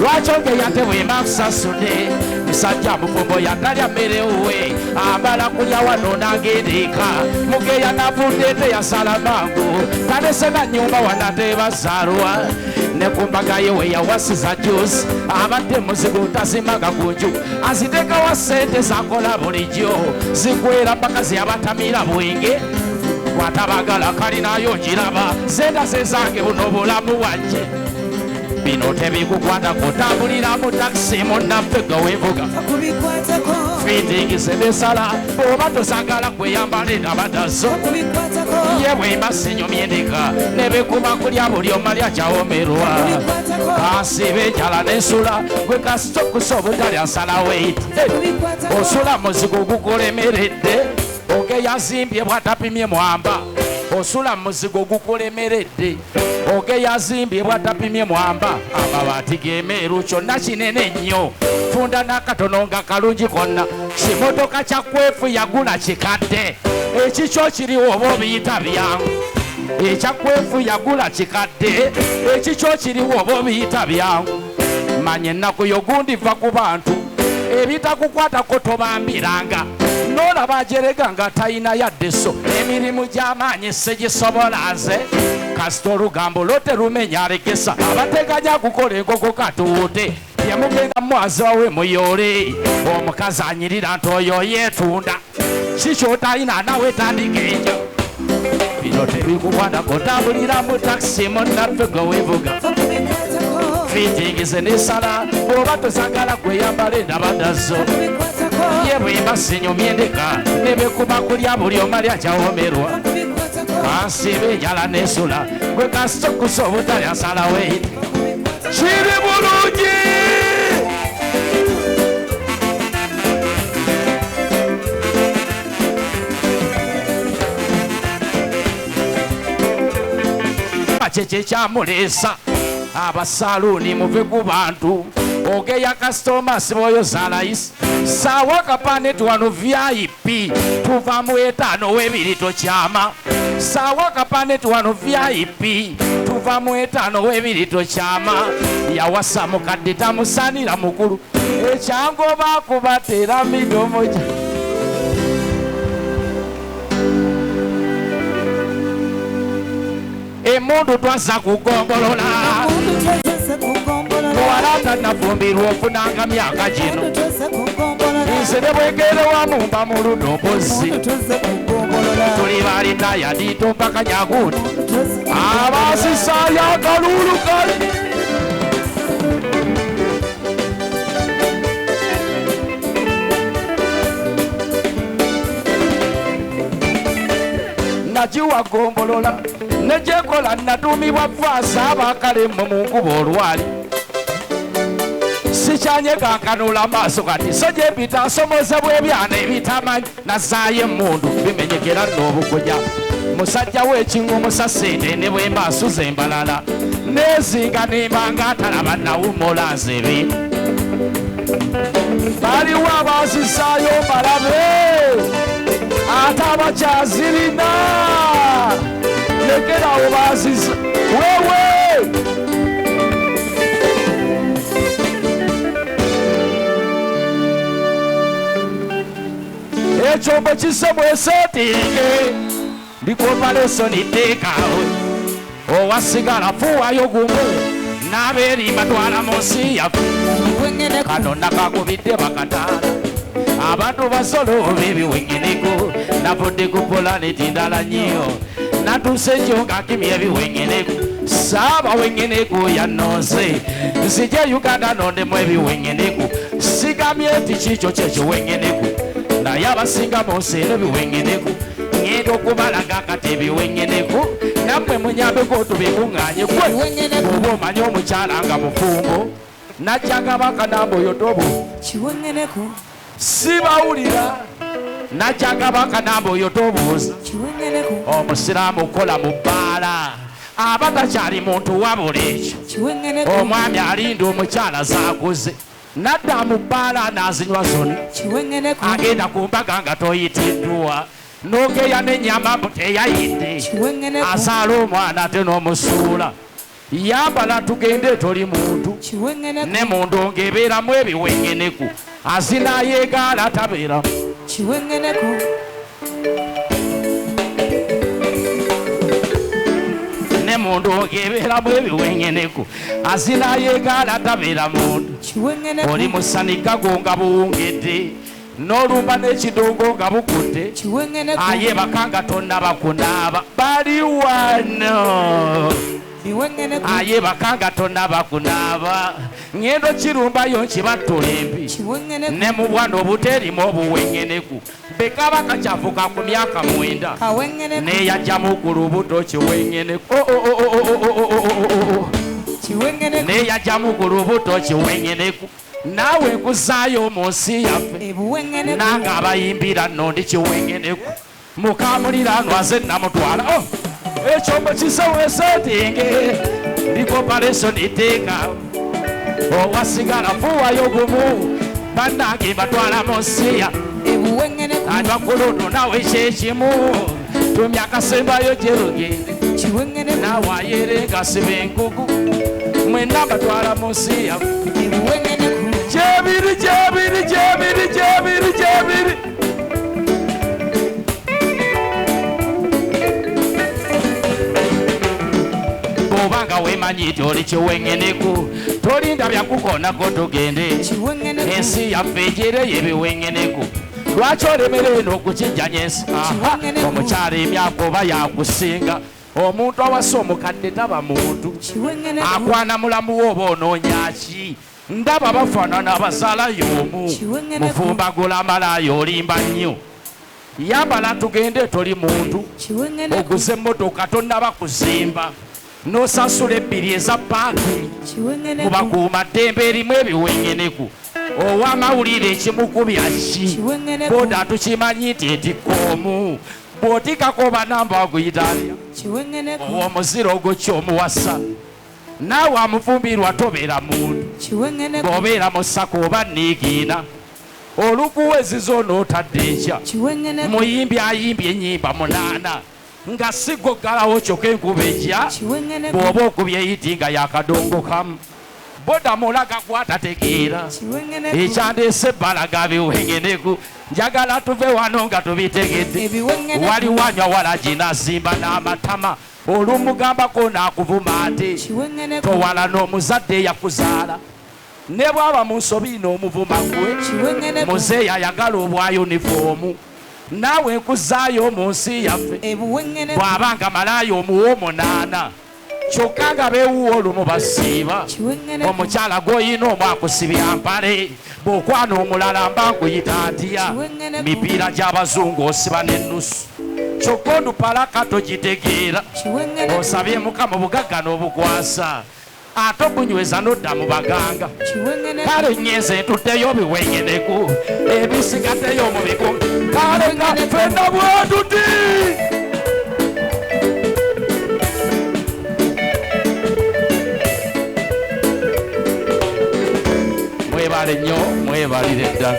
lwakyonge yatebwe makusasude musajja mufumbo yatalya mmere uwe ambala kulya wano nagendeka mugeya navudde teyasala mangu tanesena nyumba wanatebazalwa nekumbaga yewe yawasiza juice abadde muzigo tazimaga kunju azitekawa sente zakola bulijjo zigwera mpaka ziyabatamira bwenge watabagala kalinayo giraba zenda zezange buno bulamu wajje bino tebikukwata kutambulira mu takisi munnaffe gawevuga fitingi zebesala oba tosagala kweyambala endabadazo yewe masinyumya endeka nebekuba kulya buli omalya kyawomerwa kasiba enjala nesula gwe kasitokusa obutalya nsalaweiti osula muzigo gukulemeredde ogeyazimbye bwatapimye mwamba osula muzigo gukulemeredde ogeyazimbye bwatapimye mwamba amabaati gemeeru kyonna kinene nnyo funda n'akatono nga kalungi konna kimotoka kyakwefu yagula kikadde ekikyo kiriwo oba obiyita byangu ekyakwefu yagula kikadde ekikyo kiriwo oba obiyita byangu manya ennaku yogundiva ku bantu ebitakukwatako tobambiranga nolaba ajerega nga talina yadde so emirimu gy'amaanyi segisobolaze kasita olugambo loterumenya alegesa abateganya kukola enkoko katuute yamugenda mwazi wawe muyoole omukazi anyirira nti oyo yeetunda kikyotalina nawe tandika enjo bino tebikukwatako tambulira mu takisi munnaffe gawevuga fitingize nesala oba tosagala kweyambala endabadazo yebwemba sinyumya endeka nebekuba kulya buli omalya kyawomerwa kansiba enjala nesula gwe kasitokusa obutalya nsalaweiti kiri bulungi kyekye kyamuleesa abasaluuni muve ku bantu ogeya kasitoma siboyo zalayisi sawa kapaneti wano VIP tuva mu 5 w'ebiri tokyama sawa kapaneti wano VIP tuva mu 5 w'ebiri tokyama yawasa mukadde tamusanira mukulu ekyango bakubatera midomo gya emundu twaza kugombolola muwalata nafumbirwa ofunanga myaka gino nze ne bwegere wamumba mu ludobozi tuli balina yadito mpaka nyagundi abasisayo akalulu kali nagiwa gombolola nejekola natumibwa vaasa abakale mu munkuba olwali sikyanye kankanula maaso kati so gyepita asomozebwa ebyana ebitamanyi nazaayo emundu bimenyekera n'obukuja musajja w'ekingu musasente ne bwemba asuza embalala nezinga nembanga atalaba nawumola nze ebintu baliwo abazisaayo mbalabe ate abakyazirina lekerawo bazisa wewe ekyombo kisemwesetinge ndikombalesoni tekawe owasigala fuwayo gumu n'aberimba twala munsi yafu kano nakakubidde bakataala abantu basoloba ebiwengeneku navudde ku polaneti ndala nnyo natuuse ekyo ngakimya ebiwengeneku saaba wengeneku yanonze nzije Uganda nondemu ebiwengeneku sigamye nti kikyo kyekiwengeneku naye abasinga munsi n'ebiwengeneku ngenda okubalaga akati ebiwengeneku nammwe munyambeko tubikuŋŋaanye gwe oba omanyi omukyala nga mufumbo najjaga bakanamba oyo tobo sibawulira najjaga bakanamba oyo tobuuza omusiraamu kola mu bbaala aba takyali muntu wabula ekyo omwami alinda omukyala zaaguze nadda mu bbaala n'azinywa zonna agenda ku mbaga nga toyitiddwa n'ogeya n'ennyama teyayidde azaala omwana ate n'omusuula yambala tugende toli muntu ne mundu ngebeeramu ebiwengeneku azina yeegaala tabeeramu ne mundu ngebeeramu ebiwengeneku azina yeegaala tabeera muntu oli musanigago nga buwungedde n'olumba n'ekidongo nga bukutte ayebaka nga tonnaba kunaaba bali wano ayebaka nga tonnaba kunaaba ngendo kirumbayo nkibattula embi ne mu bwana obuterimu obuwengeneku bekabaka kyavuga ku myaka 9 neyajjamu ku lubuto kiwengeneku neyajjamu ku lubuto kiwengeneku naawe nkuzaayo mu nsi yaffe nange abayimbira nno ndi kiwengeneku mukamuliraanwa ze namutwala ekyombo kiseweesetinge ndikoparesoni teeka owasigala fuwayo gumu bannange mbatwala mu nsi ya atwakuluno nawe kyekimu tumya akasembayo gyerugende naawe ayerenga siba enkugu mwena mbatwala mu nsi ya Jebiri, jebiri, jebiri, jebiri, jebiri. Bobanga wemanyi toli kiwengeneku tolinda byakukonako tugende ensi yaffe ejereyo ebiwengeneku lwaki olemera eno okukijjanya ensi omukyala emyaka oba yakusinga omuntu awasa omukadde taba muntu akwana mulamu we oba onoonyaki ndaba bafaanana abazaalayo omu mufumbagula amalayo olimba nnyo yambala tugende toli muntu oguze emmotoka tonnaba kuzimba n'osasula ebbiri eza paaki mubakuuma ddembe erimu ebiwengeneku ow'amawulire ekimukubya ki boda tukimanyi nti etikoomu bw'otikako banamba waguyitaalya ow'omuziro ogwo kyomuwasa naawe amufumbirwa tobeera muntu bw'obeera mu ssako oba niigiina olukuweziza onootadde enkya muyimbi ayimbye ennyimba 8 nga sigoggalawo kyokka enkuba ejja bw'oba okubya eyiti nga yakadongo kamu boda mulaga gwatategeera ekyandeese ebbalaga biwengeneku njagala tuve wano nga tubitegedde wali wanywa walagi nazimba n'amatama olumugambako n'akuvuma ate towala n'omuzadde eyakuzaala ne bwaba mu nsobi n'omuvuma gwe muzeeyi ayagala obwa yunifoomu naawe nkuzaayo mu nsi yaffe bw'abanga malaayo omuwa 8 kyokka nga beewuwa olumu basiiba omukyala gw'oyina omu akusibya mpale bw'okwana omulala mba nkuyita ntya mipiira gy'abazungu osiba n'ennusu kyokka ondupalaka togitegeera osabye mukama obugagga n'obukwasa ate okunyweza n'odda mu baganga kale nyenze ntutteyo biwengeneku ebisigaddeyo mu bigo kale nga ffenna bwetuti mwebale nnyo mwebalire ddala